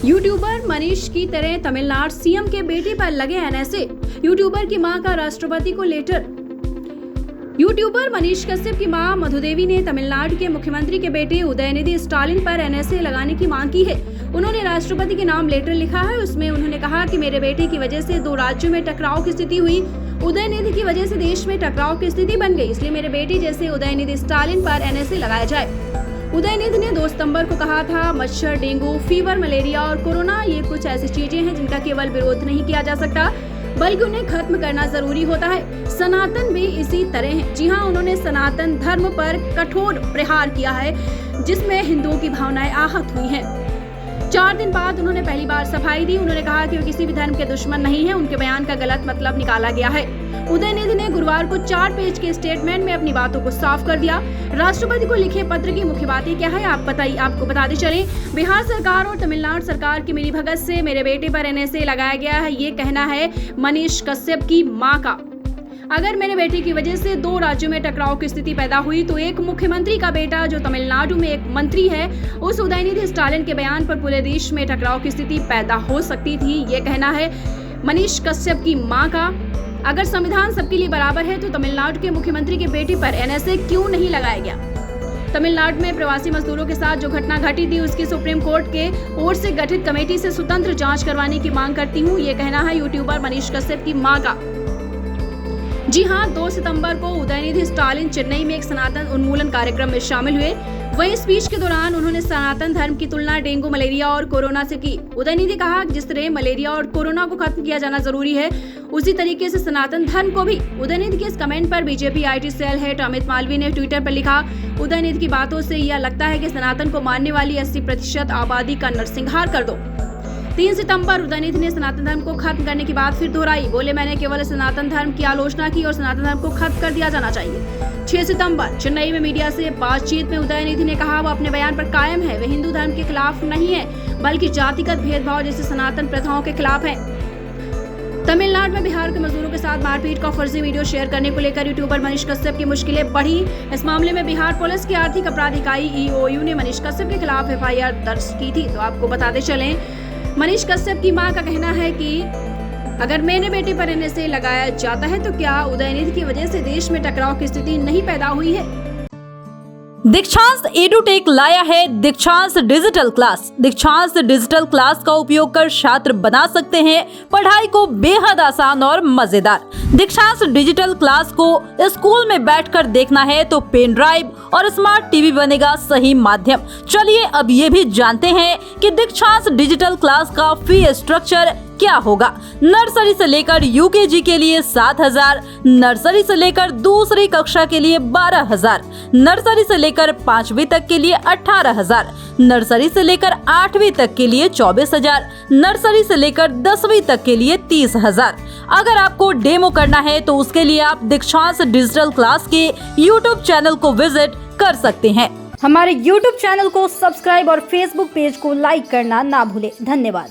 YouTuber Manish की तरह Tamil Nadu CM के बेटे पर लगे एनएसए। यूट्यूबर की मां का राष्ट्रपति को लेटर। यूट्यूबर मनीष कश्यप की मां मधुदेवी ने तमिलनाडु के मुख्यमंत्री के बेटे उदयनिधि स्टालिन पर एनएसए लगाने की मांग की है। उन्होंने राष्ट्रपति के नाम लेटर लिखा है। उसमें उन्होंने कहा कि मेरे बेटे की वजह से 2 राज्यों में टकराव की स्थिति हुई। उदयनिधि की वजह से देश में टकराव की स्थिति बन गई, इसलिए मेरे बेटे जैसे उदयनिधि स्टालिन पर एनएसए लगाया जाए। उदयनिधि ने 2 सितंबर को कहा था, मच्छर, डेंगू, फीवर, मलेरिया और कोरोना ये कुछ ऐसी चीजें हैं जिनका केवल विरोध नहीं किया जा सकता बल्कि उन्हें खत्म करना जरूरी होता है। सनातन भी इसी तरह है। जी हाँ, उन्होंने सनातन धर्म पर कठोर प्रहार किया है जिसमें हिंदुओं की भावनाएं आहत हुई हैं। 4 दिन बाद उन्होंने पहली बार सफाई दी। उन्होंने कहा कि वे किसी भी धर्म के दुश्मन नहीं है। उनके बयान का गलत मतलब निकाला गया है। उदयनिधि ने गुरुवार को 4 पेज के स्टेटमेंट में अपनी बातों को साफ कर दिया। राष्ट्रपति को लिखे पत्र की मुख्य बातें क्या है आपको बताते चले। बिहार सरकार और तमिलनाडु सरकार की मिलीभगत से मेरे बेटे पर एनएसए लगाया गया है, ये कहना है मनीष कश्यप की मां का। अगर मेरे बेटे की वजह से 2 राज्यों में टकराव की स्थिति पैदा हुई तो एक मुख्यमंत्री का बेटा जो तमिलनाडु में एक मंत्री है, उस उदयनिधि स्टालिन के बयान पर पूरे देश में टकराव की स्थिति पैदा हो सकती थी, ये कहना है मनीष कश्यप की मां का। अगर संविधान सबके लिए बराबर है तो तमिलनाडु के मुख्यमंत्री के बेटे पर एनएसए क्यों नहीं लगाया गया। तमिलनाडु में प्रवासी मजदूरों के साथ जो घटना घटी थी उसकी सुप्रीम कोर्ट के ओर से गठित कमेटी से स्वतंत्र जांच करवाने की मांग करती हूँ, ये कहना है यूट्यूबर मनीष कश्यप की मां का। जी हाँ, 2 सितंबर को उदयनिधि स्टालिन चेन्नई में एक सनातन उन्मूलन कार्यक्रम में शामिल हुए। वहीं स्पीच के दौरान उन्होंने सनातन धर्म की तुलना डेंगू, मलेरिया और कोरोना से की। उदयनिधि कहा कि जिस तरह मलेरिया और कोरोना को खत्म किया जाना जरूरी है, उसी तरीके से सनातन धर्म को भी। उदयनिधि के इस कमेंट पर BJP IT cell head Amit Malviya ने ट्विटर पर लिखा, उदयनिधि की बातों से यह लगता है कि सनातन को मानने वाली 80% आबादी का नरसंहार कर दो। 3 सितंबर उदयनिधि ने सनातन धर्म को खत्म करने की बात फिर दोहराई। बोले, मैंने केवल सनातन धर्म की आलोचना की और सनातन धर्म को खत्म कर दिया जाना चाहिए। 6 सितंबर चेन्नई में मीडिया से बातचीत में उदयनिधि ने कहा, वो अपने बयान पर कायम है। वे हिंदू धर्म के खिलाफ नहीं है बल्कि जातिगत भेदभाव जैसे सनातन प्रथाओं के खिलाफ है। तमिलनाडु में बिहार के मजदूरों के साथ मारपीट का फर्जी वीडियो शेयर करने को लेकर यूट्यूबर मनीष कश्यप की मुश्किलें बढ़ी। इस मामले में बिहार पुलिस की आर्थिक अपराध इकाई EOU ने मनीष कश्यप के खिलाफ FIR दर्ज की थी। तो आपको बताते चलें, मनीष कश्यप की मां का कहना है कि अगर मेरे बेटे पर एनएसए लगाया जाता है तो क्या उदयनिधि की वजह से देश में टकराव की स्थिति नहीं पैदा हुई है। दीक्षांत एडुटेक लाया है दीक्षांत डिजिटल क्लास। दीक्षांत डिजिटल क्लास का उपयोग कर छात्र बना सकते हैं पढ़ाई को बेहद आसान और मजेदार। दीक्षांत डिजिटल क्लास को स्कूल में बैठकर देखना है तो पेन ड्राइव और स्मार्ट टीवी बनेगा सही माध्यम। चलिए अब ये भी जानते हैं कि दीक्षांत डिजिटल क्लास का फी स्ट्रक्चर क्या होगा। नर्सरी से लेकर UKG के लिए 7,000, नर्सरी से लेकर दूसरी कक्षा के लिए 12,000, नर्सरी से लेकर 5वीं तक के लिए 18,000, नर्सरी से लेकर 8वीं तक के लिए 24,000, नर्सरी से लेकर 10वीं तक के लिए 30,000। अगर आपको डेमो करना है तो उसके लिए आप दीक्षांत डिजिटल क्लास के YouTube चैनल को विजिट कर सकते हैं। हमारे YouTube चैनल को सब्सक्राइब और Facebook पेज को लाइक करना ना भूलें। धन्यवाद।